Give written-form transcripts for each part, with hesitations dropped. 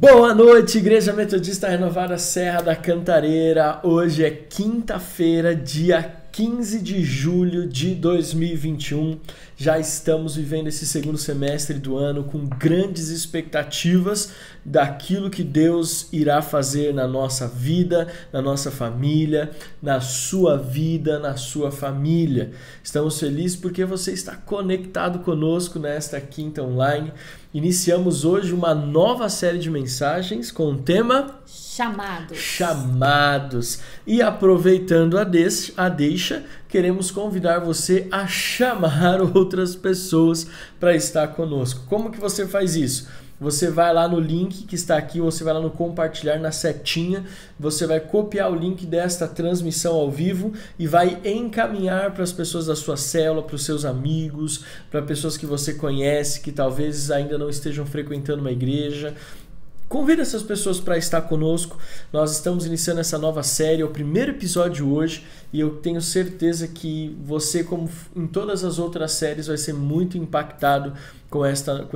Boa noite, Igreja Metodista Renovada Serra da Cantareira. Hoje é quinta-feira, dia 15 de julho de 2021. Já estamos vivendo esse segundo semestre do ano com grandes expectativas daquilo que Deus irá fazer na nossa vida, na nossa família, na sua vida, na sua família. Estamos felizes porque você está conectado conosco nesta quinta online. Iniciamos hoje uma nova série de mensagens com o tema Chamados. E aproveitando a deixa, queremos convidar você a chamar outras pessoas para estar conosco. Como que você faz isso? Você vai lá no link que está aqui, você vai lá no compartilhar, na setinha, você vai copiar o link desta transmissão ao vivo e vai encaminhar para as pessoas da sua célula, para os seus amigos, para pessoas que você conhece, que talvez ainda não estejam frequentando uma igreja. Convida essas pessoas para estar conosco. Nós estamos iniciando essa nova série, é o primeiro episódio hoje e eu tenho certeza que você, como em todas as outras séries, vai ser muito impactado com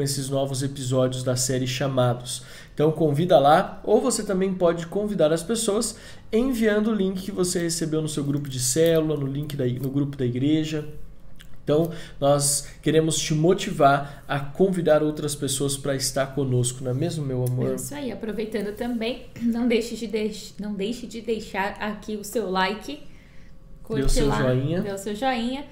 esses novos episódios da série Chamados. Então convida lá, ou você também pode convidar as pessoas enviando o link que você recebeu no seu grupo de célula, no grupo da igreja. Então, nós queremos te motivar a convidar outras pessoas para estar conosco, não é mesmo, meu amor? É isso aí. Aproveitando também, não deixe de deixar aqui o seu like, curte dê o seu joinha.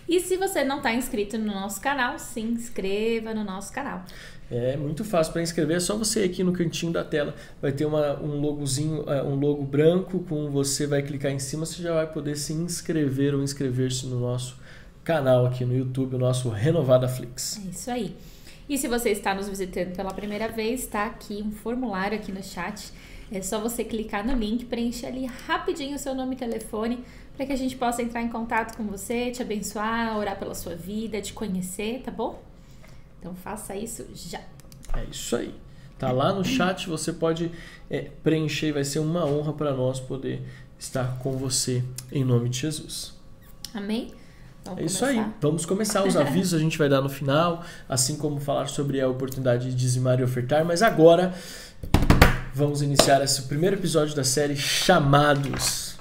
E se você não está inscrito no nosso canal, se inscreva no nosso canal. É muito fácil para inscrever, é só você ir aqui no cantinho da tela, vai ter um logozinho, um logo branco, você vai clicar em cima, você já vai poder se inscrever ou inscrever-se no nosso canal aqui no YouTube, o nosso Renovada Flix. É isso aí. E se você está nos visitando pela primeira vez, está aqui um formulário aqui no chat. É só você clicar no link, preencher ali rapidinho o seu nome e telefone para que a gente possa entrar em contato com você, te abençoar, orar pela sua vida, te conhecer, tá bom? Então faça isso já. É isso aí. Tá lá no chat, você pode preencher, vai ser uma honra para nós poder estar com você em nome de Jesus. Amém? É isso aí, vamos começar. Os avisos a gente vai dar no final, assim como falar sobre a oportunidade de dizimar e ofertar, mas agora vamos iniciar esse primeiro episódio da série Chamados.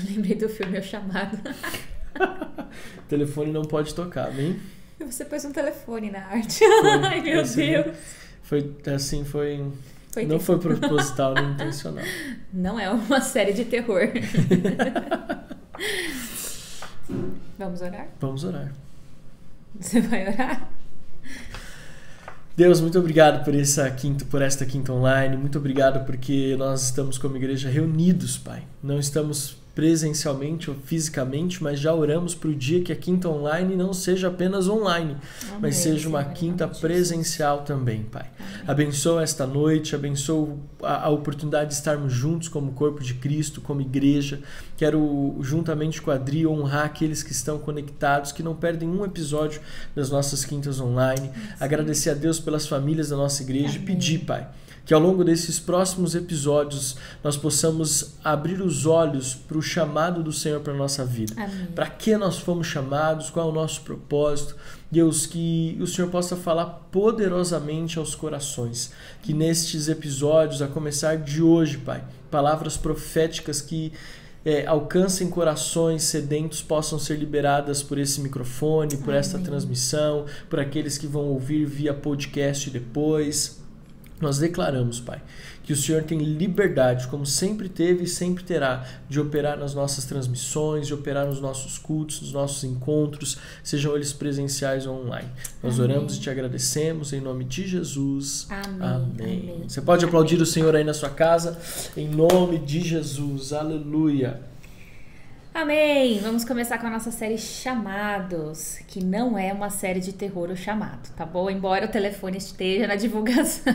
Lembrei do filme O Chamado. O telefone não pode tocar, bem? Você pôs um telefone na arte. Ai, meu Deus. Não foi proposital, nem intencional. Não é uma série de terror. Vamos orar? Vamos orar. Você vai orar? Deus, muito obrigado por esta quinta online. Muito obrigado porque nós estamos como igreja reunidos, Pai. Não estamos presencialmente ou fisicamente, mas já oramos para o dia que a quinta online não seja apenas online, mas seja uma quinta presencial também, Pai. Amém. Abençoa esta noite, abençoa a oportunidade de estarmos juntos como corpo de Cristo, como igreja. Quero, juntamente com a Adri, honrar aqueles que estão conectados, que não perdem um episódio das nossas quintas online. Sim. Agradecer a Deus pelas famílias da nossa igreja. Amém. E pedir, Pai, que ao longo desses próximos episódios nós possamos abrir os olhos para o chamado do Senhor para a nossa vida. Para que nós fomos chamados, qual é o nosso propósito. Deus, que o Senhor possa falar poderosamente aos corações. Que nestes episódios, a começar de hoje, Pai, palavras proféticas que alcancem corações sedentos possam ser liberadas por esse microfone, por esta transmissão, por aqueles que vão ouvir via podcast depois. Nós declaramos, Pai, que o Senhor tem liberdade, como sempre teve e sempre terá, de operar nas nossas transmissões, de operar nos nossos cultos, nos nossos encontros, sejam eles presenciais ou online. Nós oramos e te agradecemos em nome de Jesus. Amém. Você pode aplaudir o Senhor aí na sua casa, em nome de Jesus. Aleluia. Amém! Vamos começar com a nossa série Chamados, que não é uma série de terror o chamado, tá bom? Embora o telefone esteja na divulgação.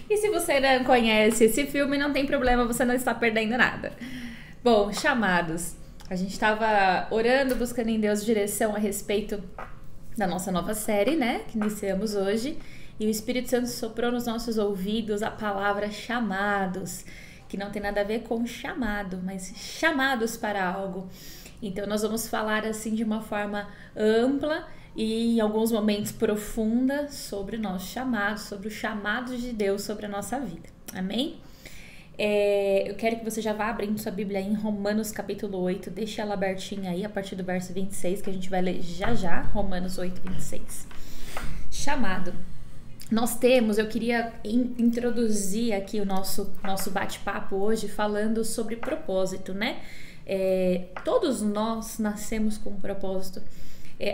E se você não conhece esse filme, não tem problema, você não está perdendo nada. Bom, Chamados. A gente estava orando, buscando em Deus direção a respeito da nossa nova série, né? Que iniciamos hoje. E o Espírito Santo soprou nos nossos ouvidos a palavra chamados, que não tem nada a ver com chamado, mas chamados para algo. Então nós vamos falar assim de uma forma ampla e em alguns momentos profunda sobre o nosso chamado, sobre o chamado de Deus sobre a nossa vida. Amém? Eu quero que você já vá abrindo sua Bíblia em Romanos capítulo 8, deixa ela abertinha aí a partir do verso 26, que a gente vai ler já, Romanos 8, 26. Chamado. Eu queria introduzir aqui o nosso bate-papo hoje falando sobre propósito, né? Todos nós nascemos com um propósito.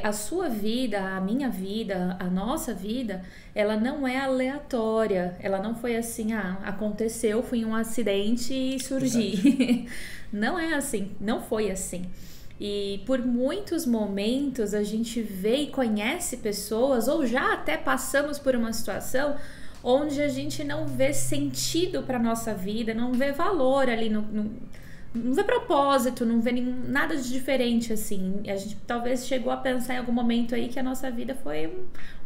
A sua vida, a minha vida, a nossa vida, ela não é aleatória. Ela não foi assim, aconteceu, fui em um acidente e surgi. Não é assim, não foi assim. E por muitos momentos a gente vê e conhece pessoas, ou já até passamos por uma situação onde a gente não vê sentido para nossa vida, não vê valor ali, não vê propósito, não vê nada de diferente assim. A gente talvez chegou a pensar em algum momento aí que a nossa vida foi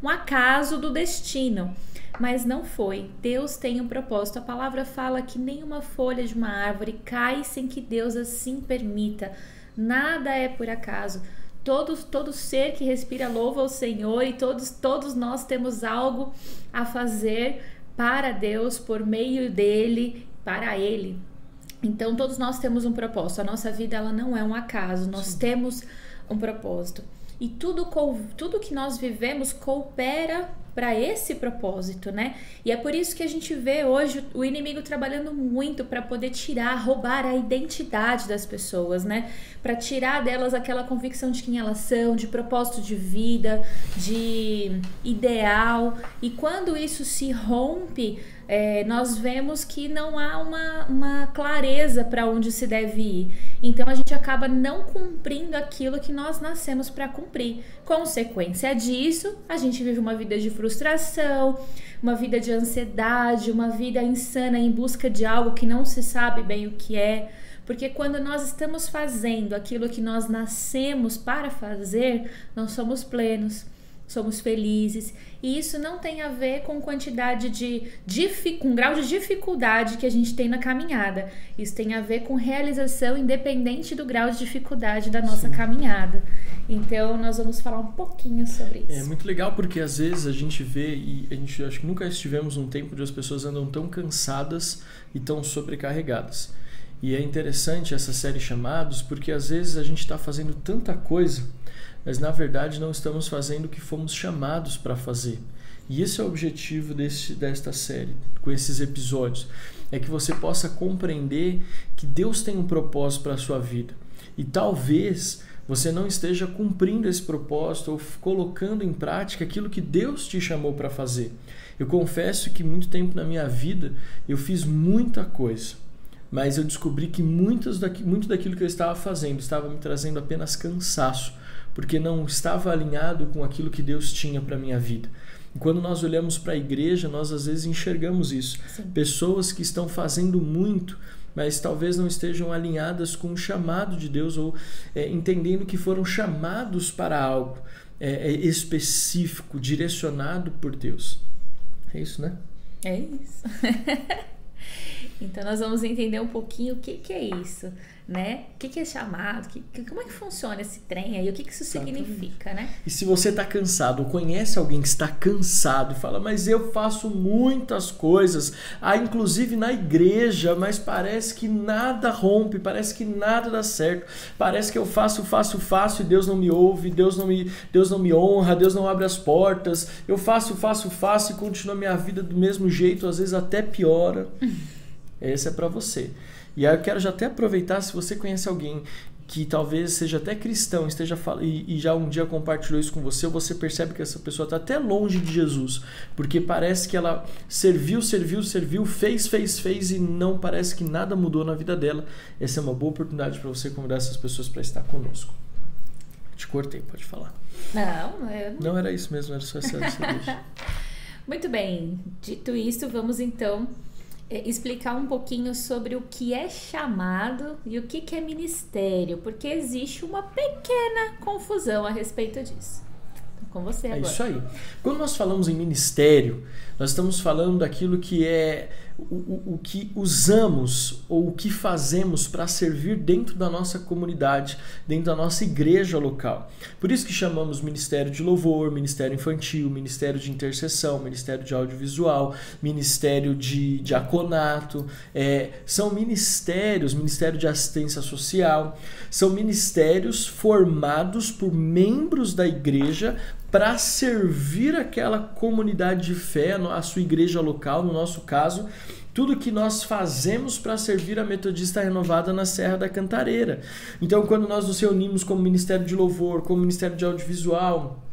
um acaso do destino, mas não foi. Deus tem um propósito. A palavra fala que nenhuma folha de uma árvore cai sem que Deus assim permita. Nada é por acaso. Todo ser que respira louva ao Senhor, e todos nós temos algo a fazer para Deus, por meio dele, para Ele. Então todos nós temos um propósito. A nossa vida, ela não é um acaso. Nós temos um propósito. E tudo que nós vivemos coopera para esse propósito, né? E é por isso que a gente vê hoje o inimigo trabalhando muito para poder roubar a identidade das pessoas, né? Para tirar delas aquela convicção de quem elas são, de propósito de vida, de ideal. E quando isso se rompe, nós vemos que não há uma clareza para onde se deve ir. Então a gente acaba não cumprindo aquilo que nós nascemos para cumprir. Consequência disso, a gente vive uma vida de frustração, uma vida de ansiedade, uma vida insana em busca de algo que não se sabe bem o que é. Porque quando nós estamos fazendo aquilo que nós nascemos para fazer, nós somos plenos, somos felizes. E isso não tem a ver com quantidade com grau de dificuldade que a gente tem na caminhada. Isso tem a ver com realização independente do grau de dificuldade da nossa caminhada. Então nós vamos falar um pouquinho sobre isso. É muito legal porque às vezes a gente vê, e a gente acho que nunca estivemos num tempo onde as pessoas andam tão cansadas e tão sobrecarregadas. E é interessante essa série Chamados, porque às vezes a gente está fazendo tanta coisa, mas na verdade não estamos fazendo o que fomos chamados para fazer. E esse é o objetivo desta série, com esses episódios, é que você possa compreender que Deus tem um propósito para a sua vida. E talvez você não esteja cumprindo esse propósito ou colocando em prática aquilo que Deus te chamou para fazer. Eu confesso que muito tempo na minha vida eu fiz muita coisa, mas eu descobri que muito daquilo que eu estava fazendo estava me trazendo apenas cansaço, porque não estava alinhado com aquilo que Deus tinha para a minha vida. E quando nós olhamos para a igreja, nós às vezes enxergamos isso. Sim. Pessoas que estão fazendo muito, mas talvez não estejam alinhadas com o chamado de Deus ou entendendo que foram chamados para algo específico, direcionado por Deus. É isso, né? É isso. Então nós vamos entender um pouquinho o que é isso, né? O que é chamado, como é que funciona esse trem aí, o que isso significa, né? E se você está cansado, ou conhece alguém que está cansado e fala, mas eu faço muitas coisas, inclusive na igreja, mas parece que nada rompe, parece que nada dá certo, parece que eu faço e Deus não me ouve, Deus não me honra, Deus não abre as portas, eu faço e continua a minha vida do mesmo jeito, às vezes até piora. Esse é para você. E aí eu quero já até aproveitar, se você conhece alguém que talvez seja até cristão, e já um dia compartilhou isso com você, ou você percebe que essa pessoa está até longe de Jesus, porque parece que ela serviu, fez e não parece que nada mudou na vida dela. Essa é uma boa oportunidade para você convidar essas pessoas para estar conosco. Te cortei, pode falar. Não era isso mesmo, era só essa deixa. Muito bem, dito isso, vamos então explicar um pouquinho sobre o que é chamado e o que é ministério, porque existe uma pequena confusão a respeito disso. Com você agora. É isso aí. Quando nós falamos em ministério, nós estamos falando daquilo que é o que usamos ou o que fazemos para servir dentro da nossa comunidade, dentro da nossa igreja local. Por isso que chamamos Ministério de Louvor, Ministério Infantil, Ministério de Intercessão, Ministério de Audiovisual, Ministério de Diaconato, são ministérios, Ministério de Assistência Social, são ministérios formados por membros da igreja para servir aquela comunidade de fé, a sua igreja local, no nosso caso, tudo que nós fazemos para servir a Metodista Renovada na Serra da Cantareira. Então, quando nós nos reunimos como Ministério de Louvor, como Ministério de Audiovisual,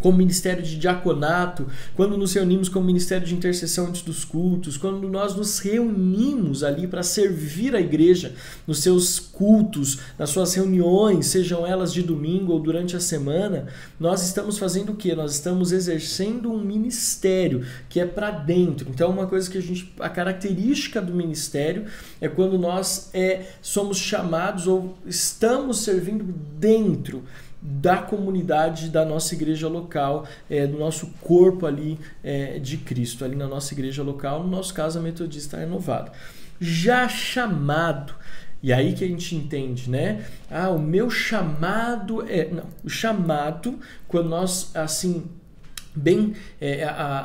como Ministério de Diaconato, quando nos reunimos como Ministério de Intercessão antes dos cultos, quando nós nos reunimos ali para servir a igreja nos seus cultos, nas suas reuniões, sejam elas de domingo ou durante a semana, nós estamos fazendo o quê? Nós estamos exercendo um ministério que é para dentro. Então, uma coisa que a característica do ministério é quando nós somos chamados ou estamos servindo dentro da comunidade da nossa igreja local, do nosso corpo ali de Cristo, ali na nossa igreja local, no nosso caso a Metodista Renovada. Já chamado, e aí que a gente entende, né? O meu chamado o chamado, quando nós, assim, bem,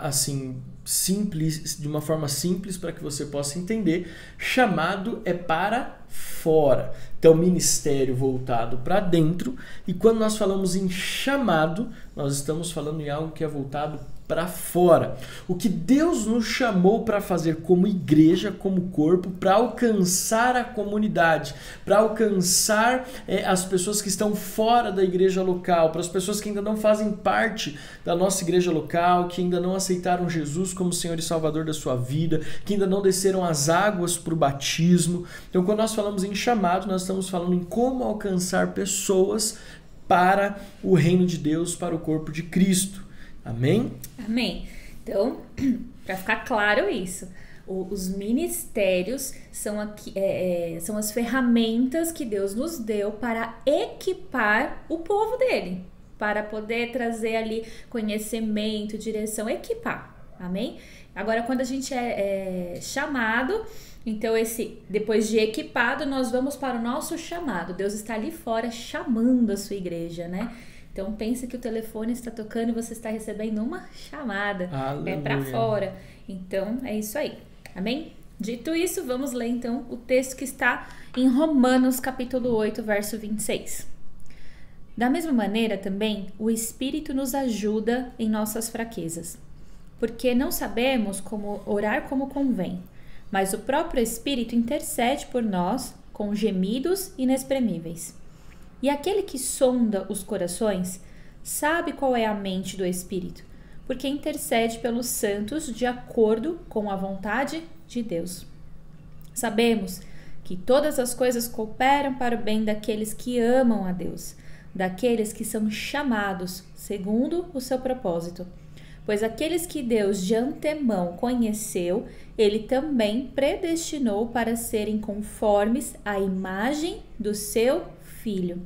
assim, simples, de uma forma simples para que você possa entender, chamado é para fora. Então, ministério voltado para dentro, e quando nós falamos em chamado, nós estamos falando em algo que é voltado para fora. O que Deus nos chamou para fazer como igreja, como corpo, para alcançar a comunidade, para alcançar as pessoas que estão fora da igreja local, para as pessoas que ainda não fazem parte da nossa igreja local, que ainda não aceitaram Jesus como Senhor e Salvador da sua vida, que ainda não desceram as águas para o batismo. Então, quando nós falamos em chamado, nós estamos falando em como alcançar pessoas para o reino de Deus, para o corpo de Cristo. Amém? Amém. Então, para ficar claro isso, os ministérios são as ferramentas que Deus nos deu para equipar o povo dele, para poder trazer ali conhecimento, direção, equipar. Amém? Agora, quando a gente é chamado, então depois de equipado, nós vamos para o nosso chamado. Deus está ali fora chamando a sua igreja, né? Então, pensa que o telefone está tocando e você está recebendo uma chamada. Aleluia. É para fora. Então, é isso aí. Amém? Dito isso, vamos ler então o texto que está em Romanos capítulo 8, verso 26. Da mesma maneira também, o Espírito nos ajuda em nossas fraquezas, porque não sabemos como orar como convém, mas o próprio Espírito intercede por nós com gemidos inexprimíveis. E aquele que sonda os corações sabe qual é a mente do Espírito, porque intercede pelos santos de acordo com a vontade de Deus. Sabemos que todas as coisas cooperam para o bem daqueles que amam a Deus, daqueles que são chamados segundo o seu propósito. Pois aqueles que Deus de antemão conheceu, Ele também predestinou para serem conformes à imagem do seu Filho,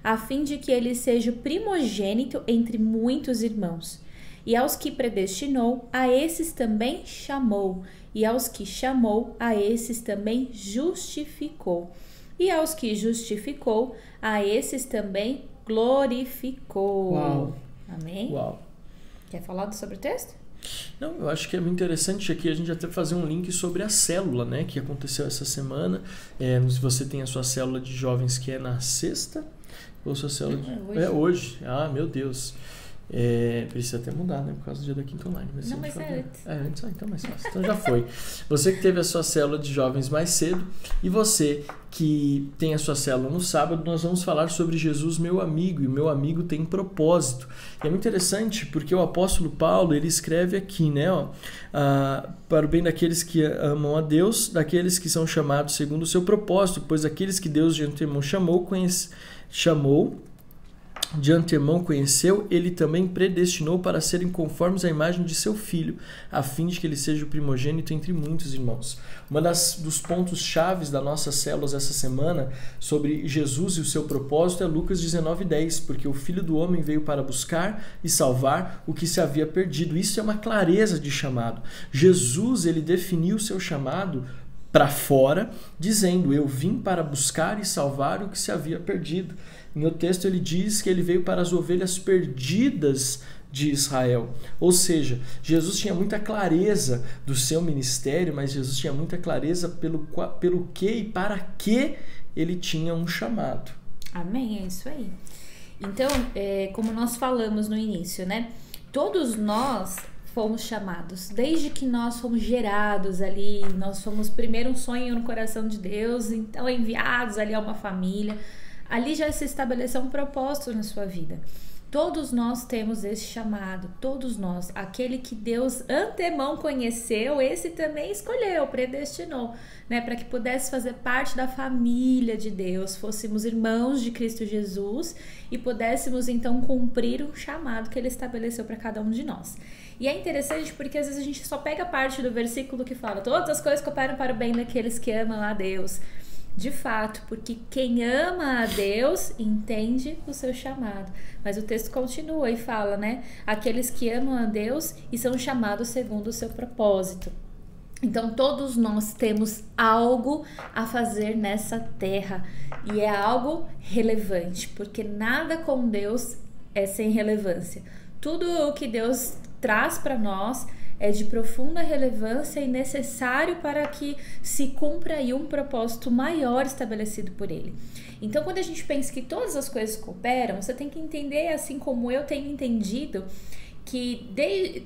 a fim de que ele seja o primogênito entre muitos irmãos. E aos que predestinou, a esses também chamou. E aos que chamou, a esses também justificou. E aos que justificou, a esses também glorificou. Uau! Amém? Uau! Quer falar sobre o texto? Não, eu acho que é muito interessante aqui a gente até fazer um link sobre a célula, né, que aconteceu essa semana. Se você tem a sua célula de jovens que é na sexta, ou sua célula hoje. Hoje. Ah, meu Deus. Precisa até mudar, né, por causa do dia da Quinta Online. Mas é antes. Antes, então mais fácil. Então já foi. Você que teve a sua célula de jovens mais cedo e você que tem a sua célula no sábado, nós vamos falar sobre Jesus, meu amigo, e o meu amigo tem propósito. E é muito interessante porque o apóstolo Paulo, ele escreve aqui, né, para o bem daqueles que amam a Deus, daqueles que são chamados segundo o seu propósito, pois aqueles que Deus de antemão chamou, de antemão conheceu, ele também predestinou para serem conformes à imagem de seu filho, a fim de que ele seja o primogênito entre muitos irmãos. Dos pontos chaves das nossas células essa semana sobre Jesus e o seu propósito é Lucas 19:10, porque o Filho do Homem veio para buscar e salvar o que se havia perdido. Isso é uma clareza de chamado. Jesus, ele definiu o seu chamado para fora, dizendo: eu vim para buscar e salvar o que se havia perdido. No texto ele diz que ele veio para as ovelhas perdidas de Israel. Ou seja, Jesus tinha muita clareza do seu ministério, mas Jesus tinha muita clareza pelo que e para que ele tinha um chamado. Amém, é isso aí. Então, como nós falamos no início, né? Todos nós fomos chamados, desde que nós fomos gerados ali, nós fomos primeiro um sonho no coração de Deus, então enviados ali a uma família. Ali já se estabeleceu um propósito na sua vida. Todos nós temos esse chamado, todos nós. Aquele que Deus antemão conheceu, esse também escolheu, predestinou, né? Para que pudesse fazer parte da família de Deus, fôssemos irmãos de Cristo Jesus e pudéssemos então cumprir o chamado que Ele estabeleceu para cada um de nós. E é interessante porque às vezes a gente só pega a parte do versículo que fala: todas as coisas cooperam para o bem daqueles que amam a Deus. De fato, porque quem ama a Deus entende o seu chamado. Mas o texto continua e fala, né? Aqueles que amam a Deus e são chamados segundo o seu propósito. Então, todos nós temos algo a fazer nessa terra. E é algo relevante, porque nada com Deus é sem relevância. Tudo o que Deus traz para nós é de profunda relevância e necessário para que se cumpra aí um propósito maior estabelecido por Ele. Então, quando a gente pensa que todas as coisas cooperam, você tem que entender, assim como eu tenho entendido, que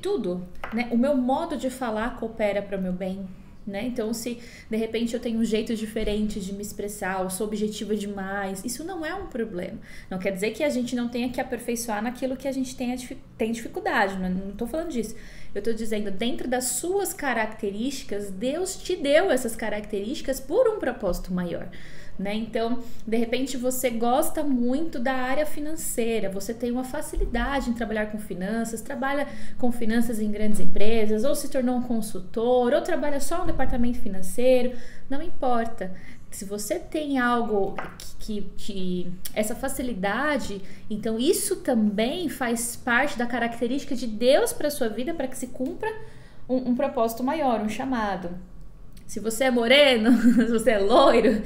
tudo, né, o meu modo de falar coopera para o meu bem. Né? Então, se de repente eu tenho um jeito diferente de me expressar, eu sou objetiva demais, isso não é um problema. Não quer dizer que a gente não tenha que aperfeiçoar naquilo que a gente tem dificuldade, não estou falando disso. Eu estou dizendo, dentro das suas características, Deus te deu essas características por um propósito maior. Né? Então, de repente você gosta muito da área financeira, você tem uma facilidade em trabalhar com finanças, trabalha com finanças em grandes empresas, ou se tornou um consultor, ou trabalha só no departamento financeiro, não importa. Se você tem algo que essa facilidade, então isso também faz parte da característica de Deus para a sua vida, para que se cumpra um propósito maior, um chamado. Se você é moreno, se você é loiro,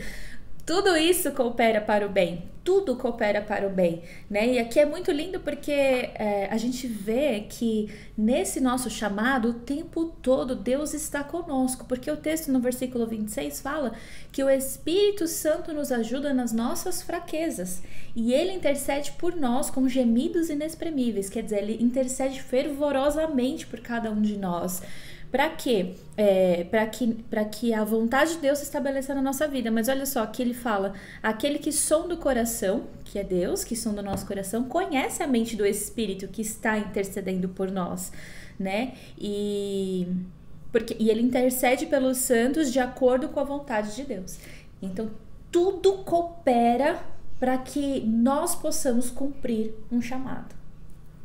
tudo isso coopera para o bem, tudo coopera para o bem, né? E aqui é muito lindo porque a gente vê que nesse nosso chamado, o tempo todo Deus está conosco, porque o texto no versículo 26 fala que o Espírito Santo nos ajuda nas nossas fraquezas e Ele intercede por nós com gemidos inexprimíveis, quer dizer, Ele intercede fervorosamente por cada um de nós. Para quê? Para que a vontade de Deus se estabeleça na nossa vida. Mas olha só, aqui ele fala: aquele que sonda o coração, que é Deus, que sonda o nosso coração, conhece a mente do Espírito que está intercedendo por nós, né? E ele intercede pelos santos de acordo com a vontade de Deus. Então, tudo coopera para que nós possamos cumprir um chamado.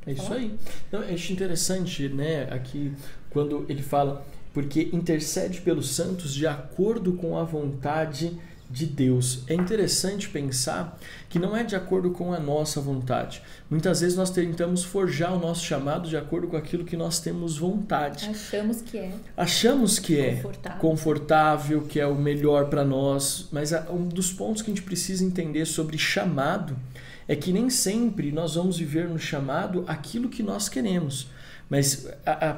É isso aí. Então, eu acho interessante, né, aqui quando ele fala, porque intercede pelos santos de acordo com a vontade de Deus. É interessante pensar que não é de acordo com a nossa vontade. Muitas vezes nós tentamos forjar o nosso chamado de acordo com aquilo que nós temos vontade. Achamos que é confortável, que é o melhor para nós, mas um dos pontos que a gente precisa entender sobre chamado é que nem sempre nós vamos viver no chamado aquilo que nós queremos. Mas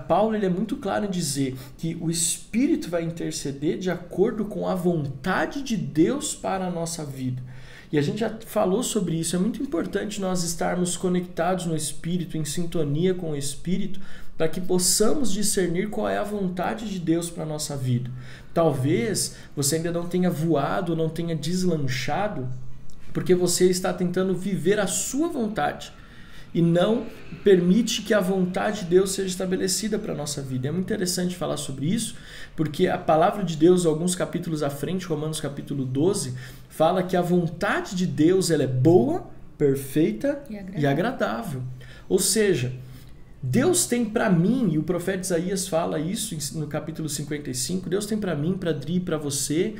Paulo ele é muito claro em dizer que o Espírito vai interceder de acordo com a vontade de Deus para a nossa vida. E a gente já falou sobre isso. É muito importante nós estarmos conectados no Espírito, em sintonia com o Espírito, para que possamos discernir qual é a vontade de Deus para a nossa vida. Talvez você ainda não tenha voado, não tenha deslanchado, porque você está tentando viver a sua vontade e não permite que a vontade de Deus seja estabelecida para a nossa vida. É muito interessante falar sobre isso, porque a palavra de Deus, alguns capítulos à frente, Romanos capítulo 12, fala que a vontade de Deus ela é boa, perfeita e agradável. Ou seja, Deus tem para mim, e o profeta Isaías fala isso no capítulo 55, Deus tem para mim, para Dri, para você,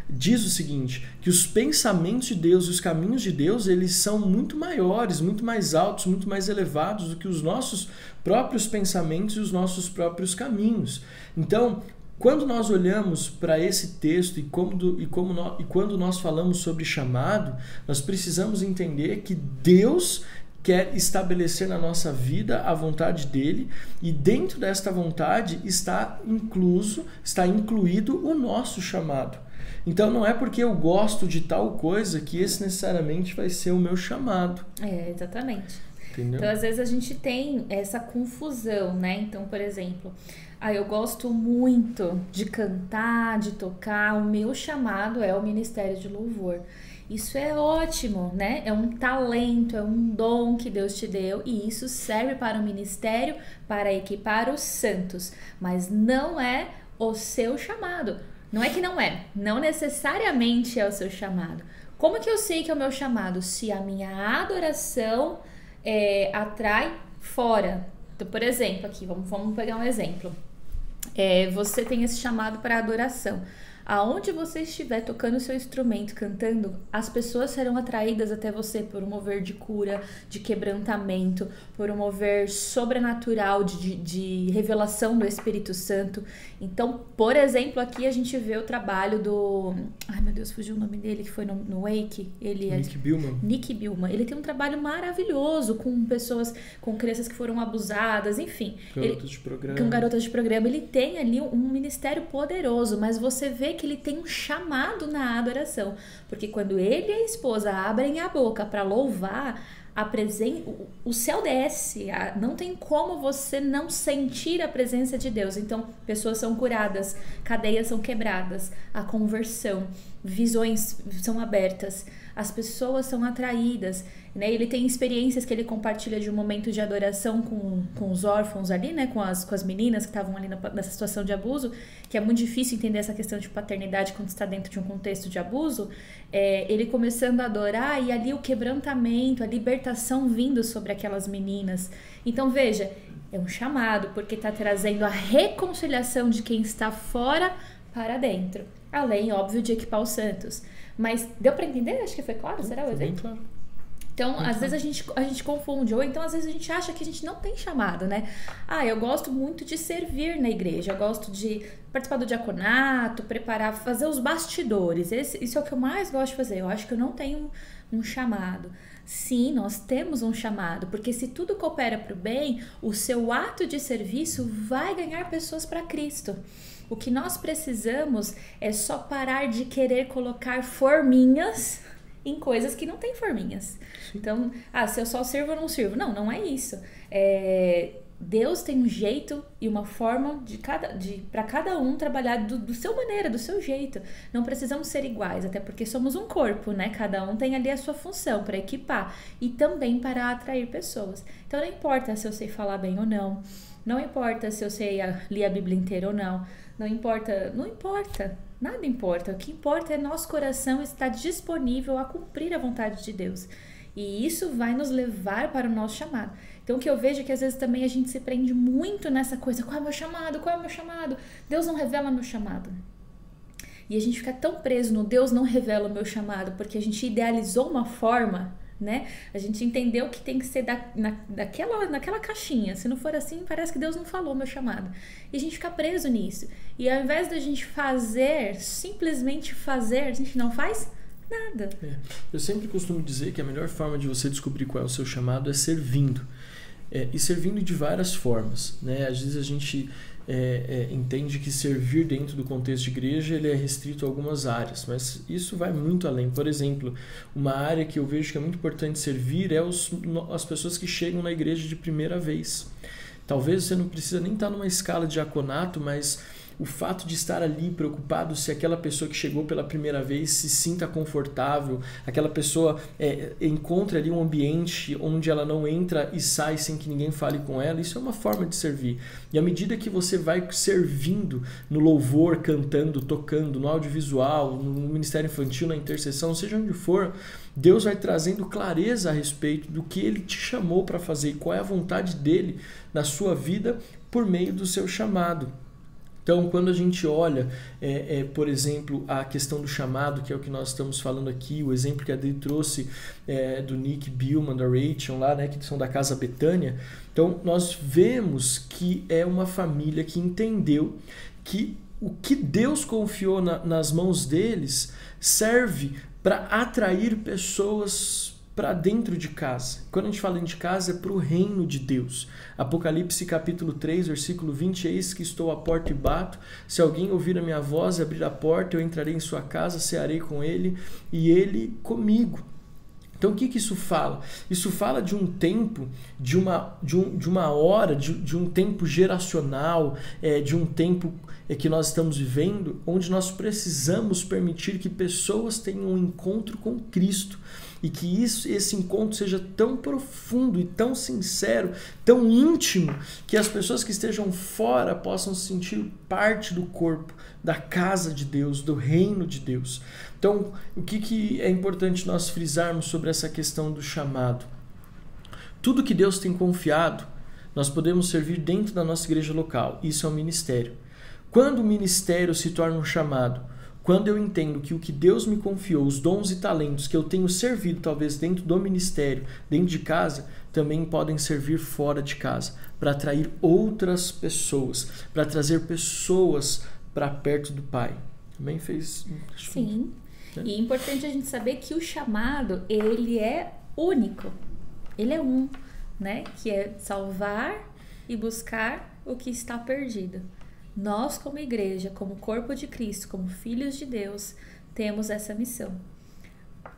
diz o seguinte, que os pensamentos de Deus e os caminhos de Deus, eles são muito maiores, muito mais altos, muito mais elevados do que os nossos próprios pensamentos e os nossos próprios caminhos. Então, quando nós olhamos para esse texto e quando nós falamos sobre chamado, nós precisamos entender que Deus quer estabelecer na nossa vida a vontade dele, e dentro desta vontade está incluído o nosso chamado. Então não é porque eu gosto de tal coisa que esse necessariamente vai ser o meu chamado. Exatamente. Entendeu? Então às vezes a gente tem essa confusão, né? Então, por exemplo, eu gosto muito de cantar, de tocar, o meu chamado é o ministério de louvor. Isso é ótimo, né? É um talento, é um dom que Deus te deu, e isso serve para o ministério, para equipar os santos, mas não é o seu chamado. Não é que não necessariamente é o seu chamado. Como que eu sei que é o meu chamado? Se a minha adoração atrai fora. Então, por exemplo, aqui, vamos pegar um exemplo. Você tem esse chamado para adoração. Aonde você estiver tocando o seu instrumento, cantando, as pessoas serão atraídas até você por um mover de cura, de quebrantamento, por um mover sobrenatural de revelação do Espírito Santo. Então, por exemplo, aqui a gente vê o trabalho do... Ai, meu Deus, fugiu o nome dele, que foi no Wake. Nick Billman. Ele tem um trabalho maravilhoso com pessoas, com crianças que foram abusadas, enfim. Com garotas de programa. Ele tem ali um ministério poderoso, mas você vê que ele tem um chamado na adoração, porque quando ele e a esposa abrem a boca para louvar, o céu desce, não tem como você não sentir a presença de Deus. Então, pessoas são curadas, cadeias são quebradas, a conversão, visões são abertas, as pessoas são atraídas, né? Ele tem experiências que ele compartilha de um momento de adoração com os órfãos ali, né? Com as meninas que estavam ali nessa situação de abuso, que é muito difícil entender essa questão de paternidade quando está dentro de um contexto de abuso. Ele começando a adorar, e ali o quebrantamento, a libertação vindo sobre aquelas meninas. Então veja, é um chamado, porque está trazendo a reconciliação de quem está fora para dentro, além, óbvio, de equipar os santos. Mas deu para entender? Acho que foi claro, será o exemplo? Bem claro. Então, às vezes a gente confunde, ou então às vezes a gente acha que a gente não tem chamado, né? Eu gosto muito de servir na igreja, eu gosto de participar do diaconato, fazer os bastidores. Isso é o que eu mais gosto de fazer. Eu acho que eu não tenho um chamado. Sim, nós temos um chamado, porque se tudo coopera para o bem, o seu ato de serviço vai ganhar pessoas para Cristo. O que nós precisamos é só parar de querer colocar forminhas em coisas que não tem forminhas. Então, se eu só sirvo ou não sirvo. Não é isso. Deus tem um jeito e uma forma para cada um trabalhar do seu maneira, do seu jeito. Não precisamos ser iguais, até porque somos um corpo, né? Cada um tem ali a sua função para equipar e também para atrair pessoas. Então, não importa se eu sei falar bem ou não. Não importa se eu sei ler a Bíblia inteira ou não. Não importa. Nada importa. O que importa é nosso coração estar disponível a cumprir a vontade de Deus. E isso vai nos levar para o nosso chamado. Então, o que eu vejo é que às vezes também a gente se prende muito nessa coisa. Qual é o meu chamado? Qual é o meu chamado? Deus não revela meu chamado. E a gente fica tão preso no Deus não revela o meu chamado, porque a gente idealizou uma forma, né? A gente entendeu que tem que ser naquela caixinha. Se não for assim, parece que Deus não falou o meu chamado. E a gente fica preso nisso. E ao invés da gente simplesmente fazer, a gente não faz nada. Eu sempre costumo dizer que a melhor forma de você descobrir qual é o seu chamado é servindo. E servindo de várias formas, né? Às vezes a gente entende que servir dentro do contexto de igreja ele é restrito a algumas áreas, mas isso vai muito além. Por exemplo, uma área que eu vejo que é muito importante servir é as pessoas que chegam na igreja de primeira vez. Talvez você não precisa nem estar numa escala de diaconato, mas o fato de estar ali preocupado se aquela pessoa que chegou pela primeira vez se sinta confortável, aquela pessoa encontre ali um ambiente onde ela não entra e sai sem que ninguém fale com ela, isso é uma forma de servir. E à medida que você vai servindo no louvor, cantando, tocando, no audiovisual, no ministério infantil, na intercessão, seja onde for, Deus vai trazendo clareza a respeito do que Ele te chamou para fazer e qual é a vontade dEle na sua vida por meio do seu chamado. Então, quando a gente olha, por exemplo, a questão do chamado, que é o que nós estamos falando aqui, o exemplo que a Adri trouxe do Nick Billman, da Rachel lá, né, que são da Casa Betânia, então nós vemos que é uma família que entendeu que o que Deus confiou nas mãos deles serve para atrair pessoas para dentro de casa. Quando a gente fala de casa, é para o reino de Deus. Apocalipse capítulo 3, versículo 20, eis que estou à porta e bato. Se alguém ouvir a minha voz e abrir a porta, eu entrarei em sua casa, cearei com ele e ele comigo. Então o que isso fala? Isso fala de um tempo, de uma hora, de um tempo geracional, de um tempo que nós estamos vivendo, onde nós precisamos permitir que pessoas tenham um encontro com Cristo. E que esse encontro seja tão profundo e tão sincero, tão íntimo, que as pessoas que estejam fora possam se sentir parte do corpo, da casa de Deus, do reino de Deus. Então, o que é importante nós frisarmos sobre essa questão do chamado? Tudo que Deus tem confiado, nós podemos servir dentro da nossa igreja local. Isso é um ministério. Quando o ministério se torna um chamado, quando eu entendo que o que Deus me confiou, os dons e talentos que eu tenho servido talvez dentro do ministério, dentro de casa, também podem servir fora de casa, para atrair outras pessoas, para trazer pessoas para perto do Pai. Também fez... Sim, e é importante a gente saber que o chamado, ele é único, ele é um, né? Que é salvar e buscar o que está perdido. Nós, como igreja, como corpo de Cristo, como filhos de Deus, temos essa missão.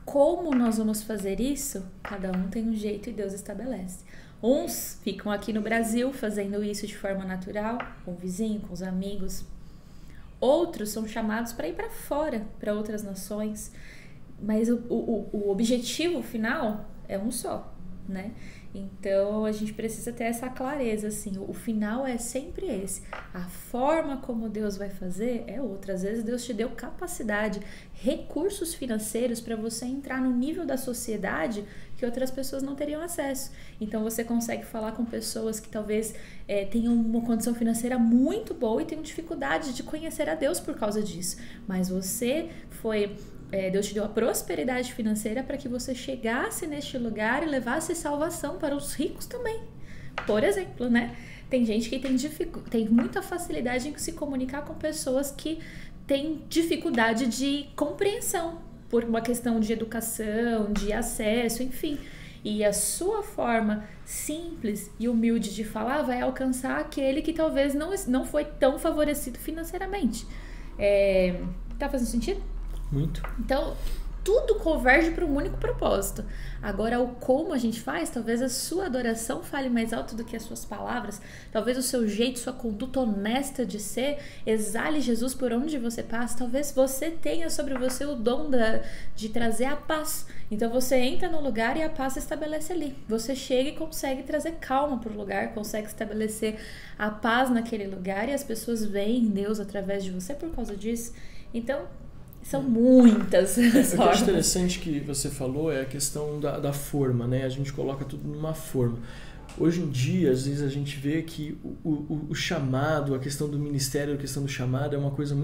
Como nós vamos fazer isso? Cada um tem um jeito e Deus estabelece. Uns ficam aqui no Brasil fazendo isso de forma natural, com o vizinho, com os amigos. Outros são chamados para ir para fora, para outras nações. Mas o objetivo final é um só, né? Então, a gente precisa ter essa clareza, assim, o final é sempre esse. A forma como Deus vai fazer é outra. Às vezes, Deus te deu capacidade, recursos financeiros para você entrar no nível da sociedade que outras pessoas não teriam acesso. Então, você consegue falar com pessoas que talvez tenham uma condição financeira muito boa e tenham dificuldade de conhecer a Deus por causa disso. Mas você Deus te deu a prosperidade financeira para que você chegasse neste lugar e levasse salvação para os ricos também. Por exemplo, né? Tem gente que tem muita facilidade em se comunicar com pessoas que têm dificuldade de compreensão por uma questão de educação, de acesso, enfim. E a sua forma simples e humilde de falar vai alcançar aquele que talvez não foi tão favorecido financeiramente. Tá fazendo sentido? Muito. Então, tudo converge para um único propósito. Agora, o como a gente faz, talvez a sua adoração fale mais alto do que as suas palavras, talvez o seu jeito, sua conduta honesta de ser, exale Jesus por onde você passa, talvez você tenha sobre você o dom de trazer a paz. Então, você entra no lugar e a paz se estabelece ali. Você chega e consegue trazer calma para o lugar, consegue estabelecer a paz naquele lugar e as pessoas veem Deus através de você por causa disso. Então, são muitas formas. O que é interessante que você falou é a questão da forma, né? A gente coloca tudo numa forma. Hoje em dia, às vezes a gente vê que o chamado, a questão do ministério, a questão do chamado é uma coisa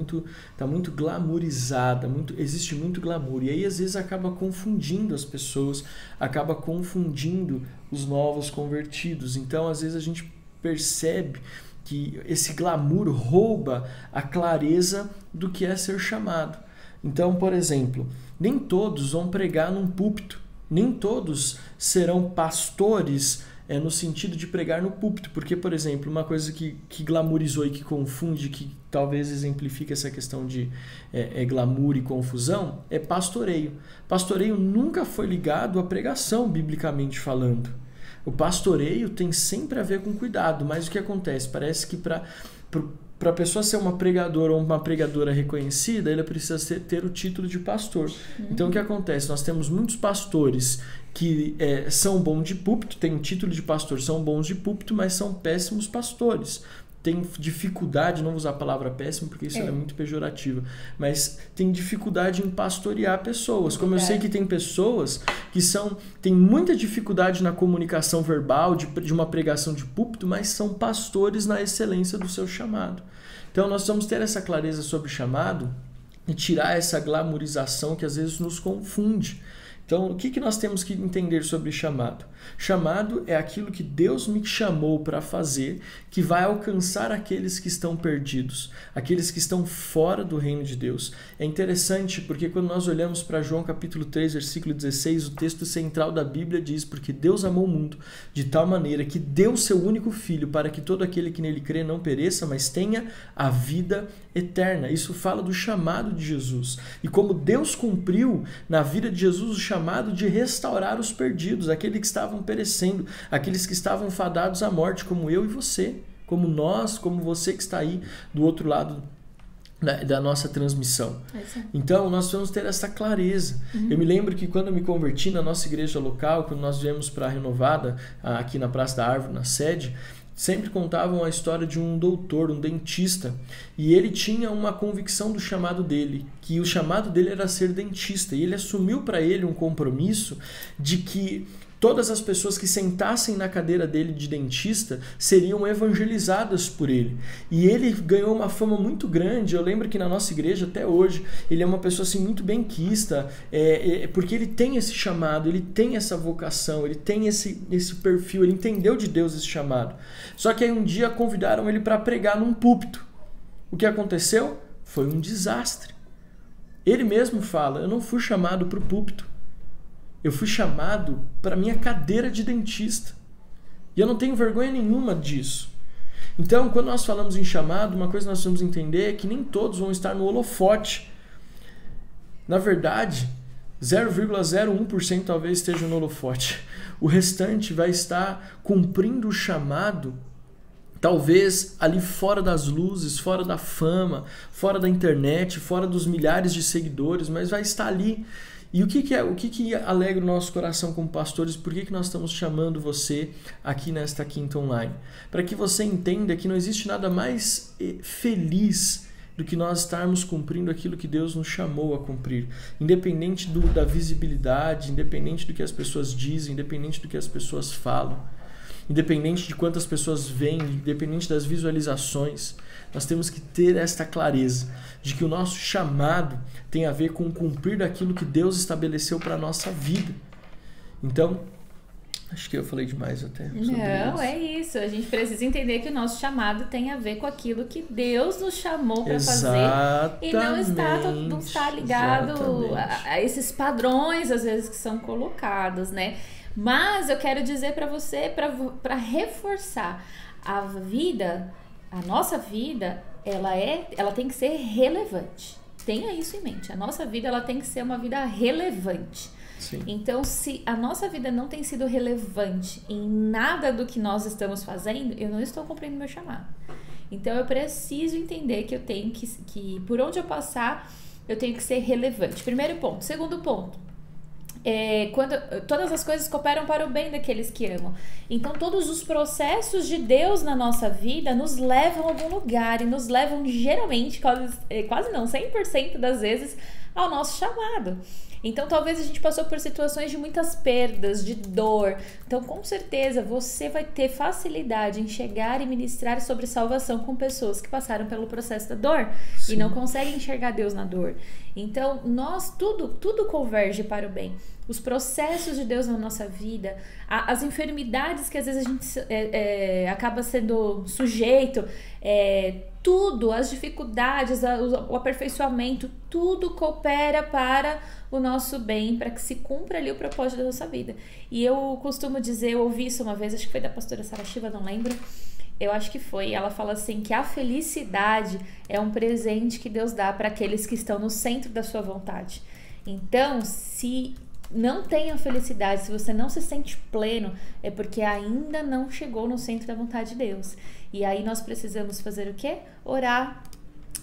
tá muito glamourizada, existe muito glamour. E aí, às vezes, acaba confundindo as pessoas, acaba confundindo os novos convertidos. Então, às vezes, a gente percebe que esse glamour rouba a clareza do que é ser chamado. Então, por exemplo, nem todos vão pregar num púlpito, nem todos serão pastores no sentido de pregar no púlpito, porque, por exemplo, uma coisa que glamourizou e que confunde, que talvez exemplifique essa questão de glamour e confusão, é pastoreio. Pastoreio nunca foi ligado à pregação, biblicamente falando. O pastoreio tem sempre a ver com cuidado, mas o que acontece? Parece que para para a pessoa ser uma pregadora ou uma pregadora reconhecida, ele precisa ter o título de pastor. Então, o que acontece? Nós temos muitos pastores que são bons de púlpito, têm o título de pastor, são bons de púlpito, mas são péssimos pastores. Tem dificuldade, não vou usar a palavra péssimo porque isso é muito pejorativo, mas tem dificuldade em pastorear pessoas. Como eu sei que tem pessoas que têm muita dificuldade na comunicação verbal, de uma pregação de púlpito, mas são pastores na excelência do seu chamado. Então nós vamos ter essa clareza sobre o chamado e tirar essa glamorização que às vezes nos confunde. Então, o que nós temos que entender sobre chamado? Chamado é aquilo que Deus me chamou para fazer, que vai alcançar aqueles que estão perdidos, aqueles que estão fora do reino de Deus. É interessante porque quando nós olhamos para João capítulo 3, versículo 16, o texto central da Bíblia diz: porque Deus amou o mundo de tal maneira que deu seu único filho para que todo aquele que nele crê não pereça, mas tenha a vida eterna. Isso fala do chamado de Jesus. E como Deus cumpriu na vida de Jesus o chamado de restaurar os perdidos, aqueles que estavam perecendo, aqueles que estavam fadados à morte, como eu e você, como nós, como você que está aí do outro lado da nossa transmissão. Então, nós vamos ter essa clareza. Eu me lembro que quando eu me converti na nossa igreja local, quando nós viemos para a Renovada, aqui na Praça da Árvore, na sede, sempre contavam a história de um doutor, um dentista, e ele tinha uma convicção do chamado dele, que o chamado dele era ser dentista, e ele assumiu para ele um compromisso de que todas as pessoas que sentassem na cadeira dele de dentista seriam evangelizadas por ele. E ele ganhou uma fama muito grande. Eu lembro que na nossa igreja, até hoje, ele é uma pessoa assim, muito benquista, porque ele tem esse chamado, ele tem essa vocação, ele tem esse perfil, ele entendeu de Deus esse chamado. Só que aí um dia convidaram ele para pregar num púlpito. O que aconteceu? Foi um desastre. Ele mesmo fala: eu não fui chamado para o púlpito. Eu fui chamado para minha cadeira de dentista. E eu não tenho vergonha nenhuma disso. Então, quando nós falamos em chamado, uma coisa que nós precisamos entender é que nem todos vão estar no holofote. Na verdade, 0,01% talvez esteja no holofote. O restante vai estar cumprindo o chamado, talvez ali fora das luzes, fora da fama, fora da internet, fora dos milhares de seguidores, mas vai estar ali. E o que alegra o nosso coração como pastores? Por que nós estamos chamando você aqui nesta quinta online? Para que você entenda que não existe nada mais feliz do que nós estarmos cumprindo aquilo que Deus nos chamou a cumprir. Independente da visibilidade, independente do que as pessoas dizem, independente do que as pessoas falam, independente de quantas pessoas veem, independente das visualizações, nós temos que ter esta clareza de que o nosso chamado tem a ver com o cumprir daquilo que Deus estabeleceu para a nossa vida. Então, acho que eu falei demais até sobre isso. Não, é isso. A gente precisa entender que o nosso chamado tem a ver com aquilo que Deus nos chamou para fazer. E não está ligado a esses padrões, às vezes, que são colocados, né? Mas eu quero dizer para você, para reforçar, a nossa vida, ela tem que ser relevante. Tenha isso em mente. A nossa vida, ela tem que ser uma vida relevante. Sim. Então, se a nossa vida não tem sido relevante em nada do que nós estamos fazendo, eu não estou cumprindo meu chamado. Então, eu preciso entender que eu tenho que por onde eu passar, eu tenho que ser relevante. Primeiro ponto. Segundo ponto. Quando todas as coisas cooperam para o bem daqueles que amam. Então, todos os processos de Deus na nossa vida nos levam a algum lugar e nos levam, geralmente, quase não, 100% das vezes, ao nosso chamado. Então, talvez a gente passou por situações de muitas perdas, de dor. Então, com certeza, você vai ter facilidade em chegar e ministrar sobre salvação com pessoas que passaram pelo processo da dor. Sim. E não conseguem enxergar Deus na dor. Então, tudo converge para o bem. Os processos de Deus na nossa vida, as enfermidades que às vezes a gente acaba sendo sujeito, tudo, as dificuldades, o aperfeiçoamento, tudo coopera para o nosso bem, para que se cumpra ali o propósito da nossa vida. E eu costumo dizer, eu ouvi isso uma vez, acho que foi da pastora Sara Shiva, não lembro, eu acho que foi, ela fala assim, que a felicidade é um presente que Deus dá para aqueles que estão no centro da sua vontade. Então, se não tem a felicidade, se você não se sente pleno, é porque ainda não chegou no centro da vontade de Deus. E aí nós precisamos fazer o quê? Orar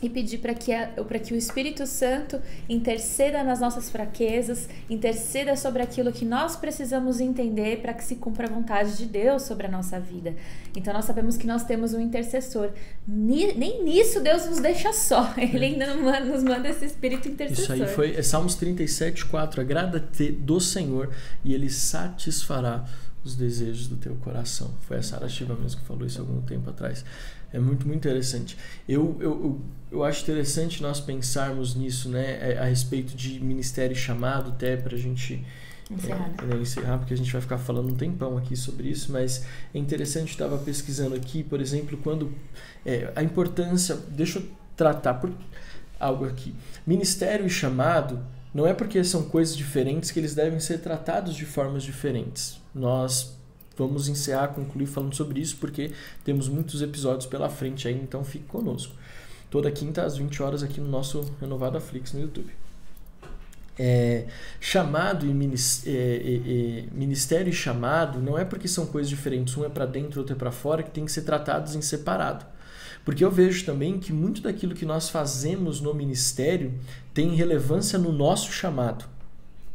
e pedir para que o Espírito Santo interceda nas nossas fraquezas, interceda sobre aquilo que nós precisamos entender para que se cumpra a vontade de Deus sobre a nossa vida. Então nós sabemos que nós temos um intercessor. Nem nisso Deus nos deixa só. Ele ainda nos manda esse Espírito intercessor. Isso aí é Salmos 37:4. Agrada-te do Senhor e Ele satisfará os desejos do teu coração. Foi a Sara Shiva mesmo que falou isso algum tempo atrás. É muito, muito interessante. Eu acho interessante nós pensarmos nisso, né, a respeito de ministério e chamado, até para a gente encerrar, porque a gente vai ficar falando um tempão aqui sobre isso, mas é interessante, eu estava pesquisando aqui, por exemplo, quando a importância, deixa eu tratar por algo aqui. Ministério e chamado não é porque são coisas diferentes que eles devem ser tratados de formas diferentes. Nós vamos encerrar, concluir falando sobre isso, porque temos muitos episódios pela frente aí, então fique conosco. Toda quinta às 20 horas aqui no nosso Renovado Aflix no YouTube. Chamado e ministério e chamado não é porque são coisas diferentes, um é para dentro, outro é para fora, que tem que ser tratados em separado. Porque eu vejo também que muito daquilo que nós fazemos no ministério tem relevância no nosso chamado.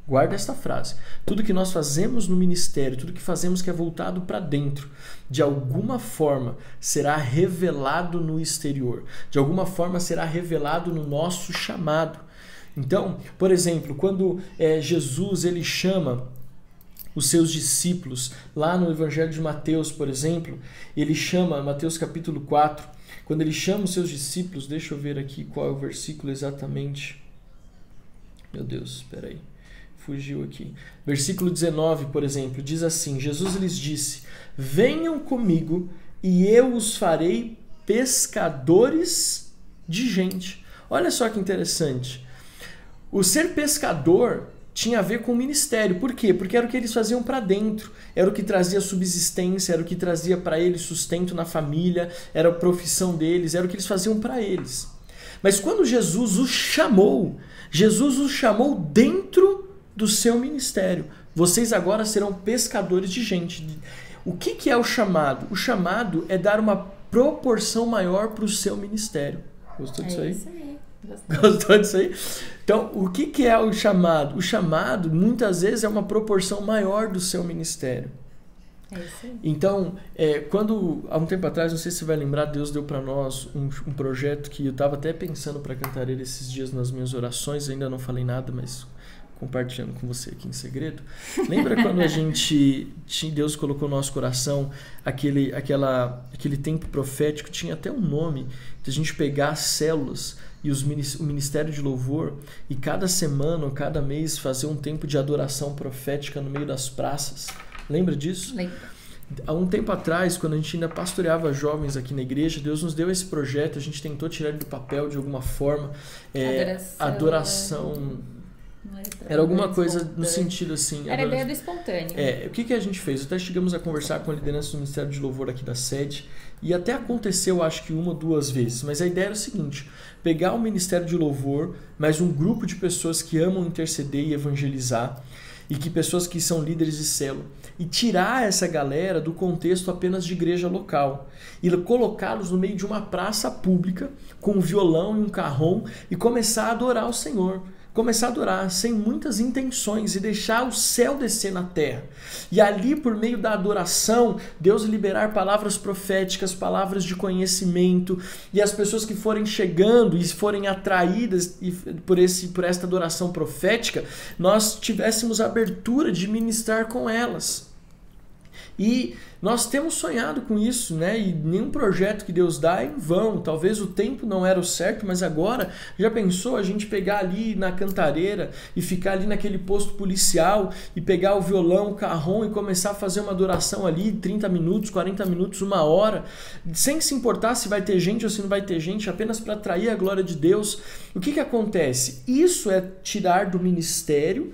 Guarda esta frase. Tudo que nós fazemos no ministério, tudo que fazemos que é voltado para dentro, de alguma forma será revelado no exterior. De alguma forma será revelado no nosso chamado. Então, por exemplo, quando Jesus ele chama os seus discípulos, lá no Evangelho de Mateus, por exemplo, ele chama, Mateus capítulo 4, quando ele chama os seus discípulos, deixa eu ver aqui qual é o versículo exatamente. Meu Deus, espera aí. Fugiu aqui. Versículo 19, por exemplo, diz assim: Jesus lhes disse: venham comigo e eu os farei pescadores de gente. Olha só que interessante. O ser pescador tinha a ver com o ministério. Por quê? Porque era o que eles faziam para dentro. Era o que trazia subsistência, era o que trazia para eles sustento na família, era a profissão deles, era o que eles faziam para eles. Mas quando Jesus os chamou dentro do seu ministério. Vocês agora serão pescadores de gente. O que é o chamado? O chamado é dar uma proporção maior para o seu ministério. Gostou disso aí? Isso aí. Gostou disso aí? Então, o que é o chamado? O chamado, muitas vezes, é uma proporção maior do seu ministério. É isso aí. Então, quando, há um tempo atrás, não sei se você vai lembrar, Deus deu para nós um projeto que eu estava até pensando para cantar ele esses dias nas minhas orações, ainda não falei nada, mas compartilhando com você aqui em segredo. Lembra quando Deus colocou no nosso coração aquele tempo profético, tinha até um nome, de a gente pegar as células e o ministério de louvor e cada semana ou cada mês fazer um tempo de adoração profética no meio das praças. Lembra disso? Lembro. Há um tempo atrás, quando a gente ainda pastoreava jovens aqui na igreja, Deus nos deu esse projeto, a gente tentou tirar ele do papel de alguma forma. Adoração. Era alguma coisa no sentido assim. Era a ideia do espontâneo. O que a gente fez? Até chegamos a conversar com a liderança do Ministério de Louvor aqui da sede e até aconteceu, acho que 1 ou 2 vezes. Mas a ideia era o seguinte: pegar o Ministério de Louvor, mais um grupo de pessoas que amam interceder e evangelizar, e que pessoas que são líderes de célula, e tirar essa galera do contexto apenas de igreja local e colocá-los no meio de uma praça pública com um violão e um carrom e começar a adorar o Senhor. Começar a adorar sem muitas intenções e deixar o céu descer na terra. E ali, por meio da adoração, Deus liberar palavras proféticas, palavras de conhecimento, e as pessoas que forem chegando e forem atraídas por esta adoração profética, nós tivéssemos a abertura de ministrar com elas. E nós temos sonhado com isso, né? E nenhum projeto que Deus dá é em vão. Talvez o tempo não era o certo, mas agora, já pensou a gente pegar ali na Cantareira e ficar ali naquele posto policial e pegar o violão, o carrom e começar a fazer uma adoração ali, 30 minutos, 40 minutos, 1 hora, sem se importar se vai ter gente ou se não vai ter gente, apenas para atrair a glória de Deus. O que acontece? Isso é tirar do ministério,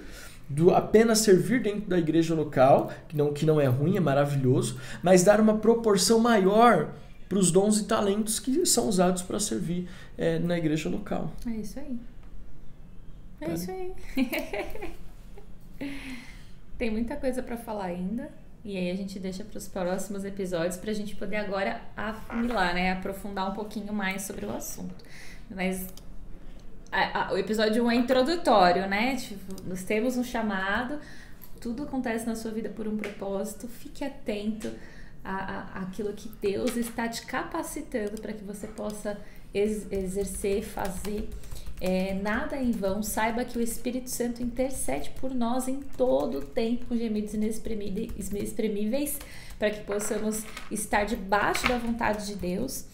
do apenas servir dentro da igreja local, que não é ruim, é maravilhoso, mas dar uma proporção maior para os dons e talentos que são usados para servir na igreja local. É isso aí. É isso aí. Tem muita coisa para falar ainda. E aí a gente deixa para os próximos episódios para a gente poder agora afunilar, né? Aprofundar um pouquinho mais sobre o assunto. Mas o episódio 1 é introdutório, né? Tipo, nós temos um chamado, tudo acontece na sua vida por um propósito. Fique atento àquilo que Deus está te capacitando para que você possa exercer, fazer. Nada em vão. Saiba que o Espírito Santo intercede por nós em todo o tempo, com gemidos inexprimíveis, para que possamos estar debaixo da vontade de Deus.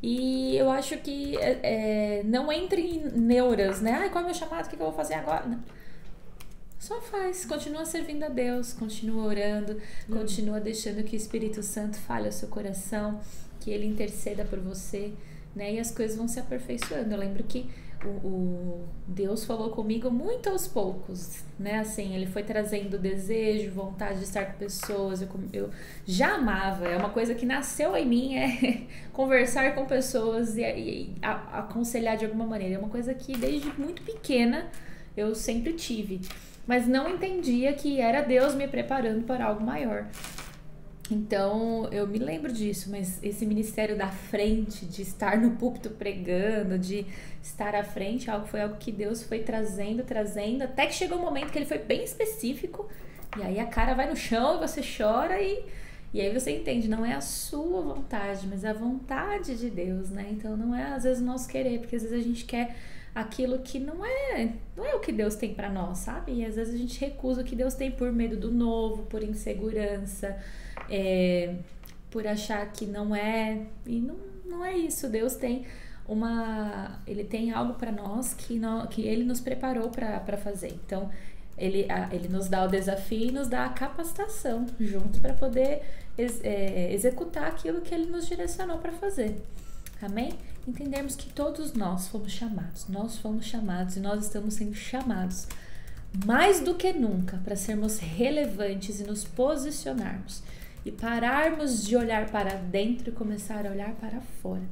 E eu acho que não entre em neuras, né? Ai, qual é o meu chamado? O que eu vou fazer agora? Não. Só faz, continua servindo a Deus, continua orando, continua deixando que o Espírito Santo fale ao seu coração, que ele interceda por você, né? E as coisas vão se aperfeiçoando. Eu lembro que o Deus falou comigo muito aos poucos, né? Assim, ele foi trazendo desejo, vontade de estar com pessoas. Eu já amava, é uma coisa que nasceu em mim, conversar com pessoas e aconselhar de alguma maneira. É uma coisa que desde muito pequena eu sempre tive, mas não entendia que era Deus me preparando para algo maior. Então, eu me lembro disso, mas esse ministério da frente, de estar no púlpito pregando, de estar à frente, foi algo que Deus foi trazendo, até que chegou um momento que ele foi bem específico, e aí a cara vai no chão e você chora, e aí você entende, não é a sua vontade, mas a vontade de Deus, né? Então, não é às vezes o nosso querer, porque às vezes a gente quer aquilo que não é o que Deus tem pra nós, sabe? E às vezes a gente recusa o que Deus tem por medo do novo, por insegurança, por achar que não é, e não é isso. Deus tem ele tem algo para nós que ele nos preparou para fazer. Então ele nos dá o desafio e nos dá a capacitação juntos para poder executar aquilo que ele nos direcionou para fazer. Amém? Entendermos que todos nós fomos chamados e nós estamos sendo chamados mais do que nunca para sermos relevantes e nos posicionarmos e pararmos de olhar para dentro e começar a olhar para fora.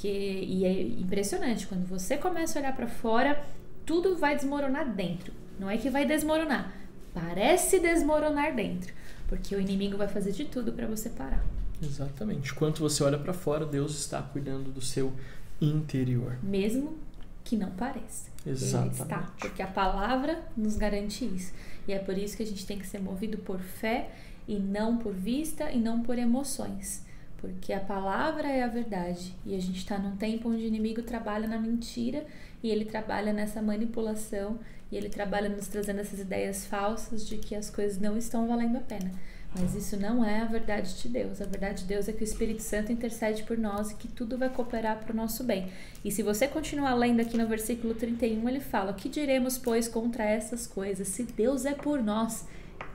E é impressionante, quando você começa a olhar para fora, tudo vai desmoronar dentro. Não é que vai desmoronar, parece desmoronar dentro, porque o inimigo vai fazer de tudo para você parar. Exatamente. Enquanto você olha para fora, Deus está cuidando do seu interior. Mesmo que não pareça. Exatamente. Ele está, porque a palavra nos garante isso. E é por isso que a gente tem que ser movido por fé e não por vista e não por emoções. Porque a palavra é a verdade. E a gente está num tempo onde o inimigo trabalha na mentira e ele trabalha nessa manipulação e ele trabalha nos trazendo essas ideias falsas de que as coisas não estão valendo a pena. Mas isso não é a verdade de Deus. A verdade de Deus é que o Espírito Santo intercede por nós e que tudo vai cooperar para o nosso bem. E se você continuar lendo aqui no versículo 31, ele fala: que diremos, pois, contra essas coisas? Se Deus é por nós,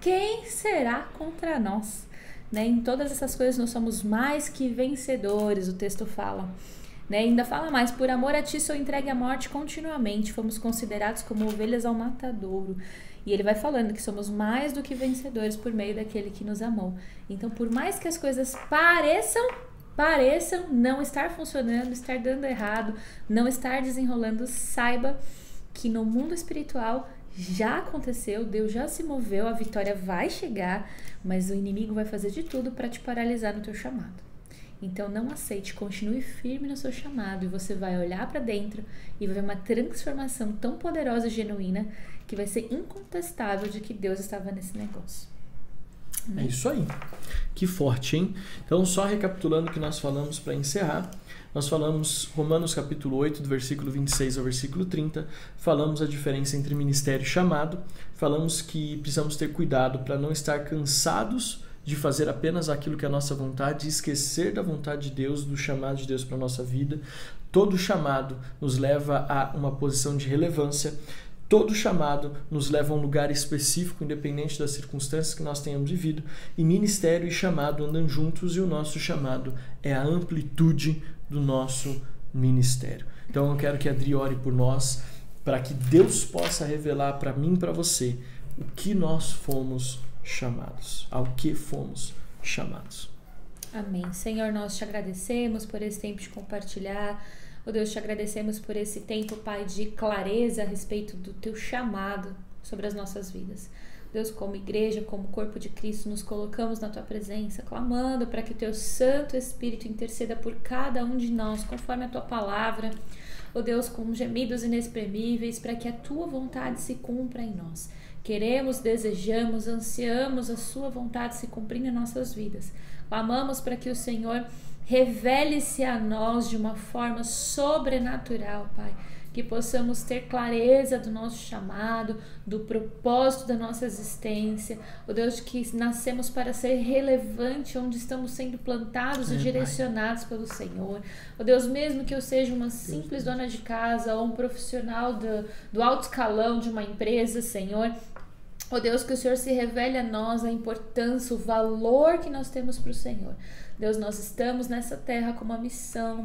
quem será contra nós? Né? Em todas essas coisas nós somos mais que vencedores, o texto fala. Né? Ainda fala mais: por amor a ti sou entregue à morte continuamente, fomos considerados como ovelhas ao matadouro. E ele vai falando que somos mais do que vencedores por meio daquele que nos amou. Então, por mais que as coisas pareçam não estar funcionando, estar dando errado, não estar desenrolando, saiba que no mundo espiritual já aconteceu, Deus já se moveu, a vitória vai chegar, mas o inimigo vai fazer de tudo para te paralisar no teu chamado. Então não aceite, continue firme no seu chamado e você vai olhar para dentro e vai ver uma transformação tão poderosa e genuína que vai ser incontestável de que Deus estava nesse negócio. É isso aí. Que forte, hein? Então, só recapitulando o que nós falamos para encerrar. Nós falamos Romanos capítulo 8, do versículo 26 ao versículo 30. Falamos a diferença entre ministério e chamado. Falamos que precisamos ter cuidado para não estar cansados de fazer apenas aquilo que é a nossa vontade e esquecer da vontade de Deus, do chamado de Deus para a nossa vida. Todo chamado nos leva a uma posição de relevância. Todo chamado nos leva a um lugar específico, independente das circunstâncias que nós tenhamos vivido. E ministério e chamado andam juntos e o nosso chamado é a amplitude do nosso ministério. Então eu quero que a Adri ore por nós, para que Deus possa revelar para mim e para você o que nós fomos chamados, ao que fomos chamados. Amém. Senhor, nós te agradecemos por esse tempo de compartilhar. Oh Deus, te agradecemos por esse tempo, Pai, de clareza a respeito do teu chamado sobre as nossas vidas. Deus, como igreja, como corpo de Cristo, nos colocamos na tua presença, clamando para que o teu Santo Espírito interceda por cada um de nós, conforme a tua palavra. Ó Deus, com gemidos inexprimíveis, para que a tua vontade se cumpra em nós. Queremos, desejamos, ansiamos a sua vontade se cumprindo em nossas vidas. Clamamos para que o Senhor revele-se a nós de uma forma sobrenatural, Pai. Que possamos ter clareza do nosso chamado, do propósito da nossa existência. Ó Deus, que nascemos para ser relevante onde estamos sendo plantados e direcionados pelo Senhor. Ó Deus, mesmo que eu seja uma simples dona de casa ou um profissional do alto escalão de uma empresa, Senhor, ó Deus, que o Senhor se revele a nós a importância, o valor que nós temos para o Senhor. Deus, nós estamos nessa terra com uma missão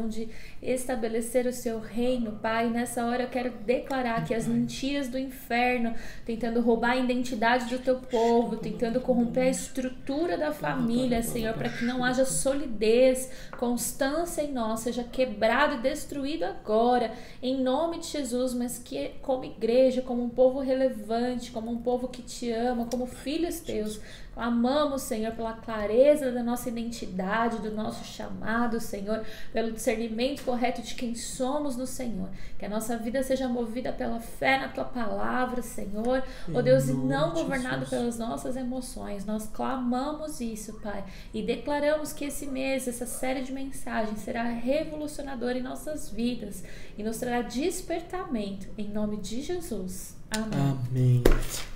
de estabelecer o seu reino, Pai. Nessa hora eu quero declarar que as mentiras do inferno, tentando roubar a identidade do teu povo, tentando corromper a estrutura da família, Senhor, para que não haja solidez, constância em nós, seja quebrado e destruído agora, em nome de Jesus, mas que como igreja, como um povo relevante, como um povo que te ama, como filhos teus, clamamos, Senhor, pela clareza da nossa identidade, do nosso chamado, Senhor, pelo discernimento correto de quem somos no Senhor. Que a nossa vida seja movida pela fé na Tua Palavra, Senhor. Ó Deus, e não governado pelas nossas emoções. Nós clamamos isso, Pai, e declaramos que esse mês, essa série de mensagens será revolucionadora em nossas vidas e nos trará despertamento, em nome de Jesus. Amém.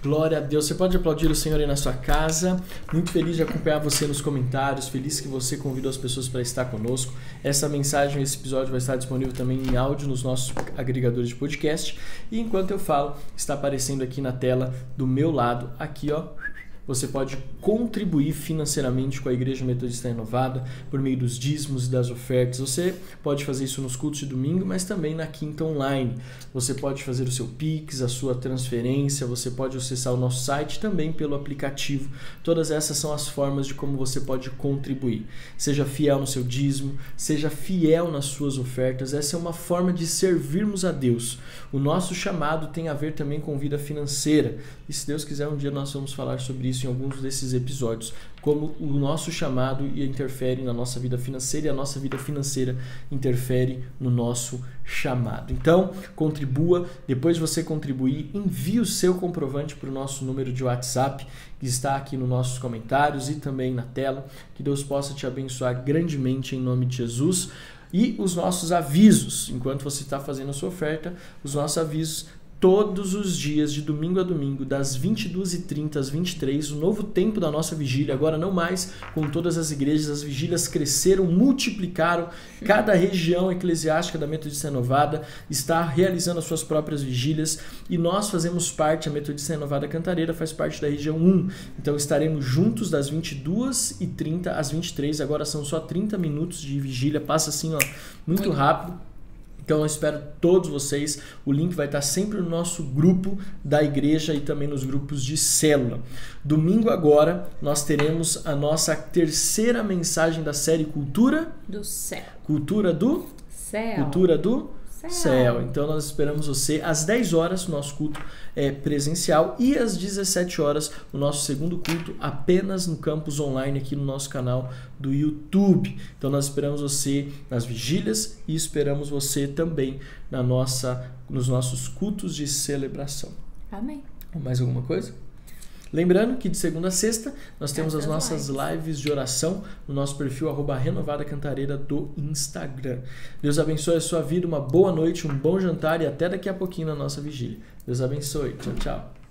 Glória a Deus. Você pode aplaudir o Senhor aí na sua casa. Muito feliz de acompanhar você nos comentários. Feliz que você convidou as pessoas para estar conosco. Essa mensagem, esse episódio vai estar disponível também em áudio nos nossos agregadores de podcast. E enquanto eu falo, está aparecendo aqui na tela do meu lado, aqui ó, você pode contribuir financeiramente com a Igreja Metodista Renovada por meio dos dízimos e das ofertas. Você pode fazer isso nos cultos de domingo, mas também na quinta online. Você pode fazer o seu Pix, a sua transferência, você pode acessar o nosso site também pelo aplicativo. Todas essas são as formas de como você pode contribuir. Seja fiel no seu dízimo, seja fiel nas suas ofertas. Essa é uma forma de servirmos a Deus. O nosso chamado tem a ver também com vida financeira. E se Deus quiser, um dia nós vamos falar sobre isso em alguns desses episódios, como o nosso chamado interfere na nossa vida financeira e a nossa vida financeira interfere no nosso chamado. Então, contribua. Depois de você contribuir, envie o seu comprovante para o nosso número de WhatsApp, que está aqui nos nossos comentários e também na tela. Que Deus possa te abençoar grandemente em nome de Jesus. E os nossos avisos, enquanto você está fazendo a sua oferta, os nossos avisos todos os dias, de domingo a domingo, das 22h30 às 23h, o novo tempo da nossa vigília, agora não mais com todas as igrejas, as vigílias cresceram, multiplicaram, cada região eclesiástica da Metodista Renovada está realizando as suas próprias vigílias e nós fazemos parte, a Metodista Renovada Cantareira faz parte da região 1, então estaremos juntos das 22h30 às 23h, agora são só 30 minutos de vigília, passa assim ó, muito rápido. Então eu espero todos vocês, o link vai estar sempre no nosso grupo da igreja e também nos grupos de célula. Domingo agora nós teremos a nossa terceira mensagem da série Cultura do Céu. Cultura do Céu. Cultura do Céu. Então nós esperamos você às 10 horas, o nosso culto é presencial, e às 17 horas o nosso segundo culto apenas no campus online aqui no nosso canal do YouTube. Então nós esperamos você nas vigílias e esperamos você também nos nossos cultos de celebração. Amém. Mais alguma coisa? Lembrando que de segunda a sexta nós temos as nossas lives de oração no nosso perfil @Renovada Cantareira do Instagram. Deus abençoe a sua vida, uma boa noite, um bom jantar e até daqui a pouquinho na nossa vigília. Deus abençoe. Tchau, tchau.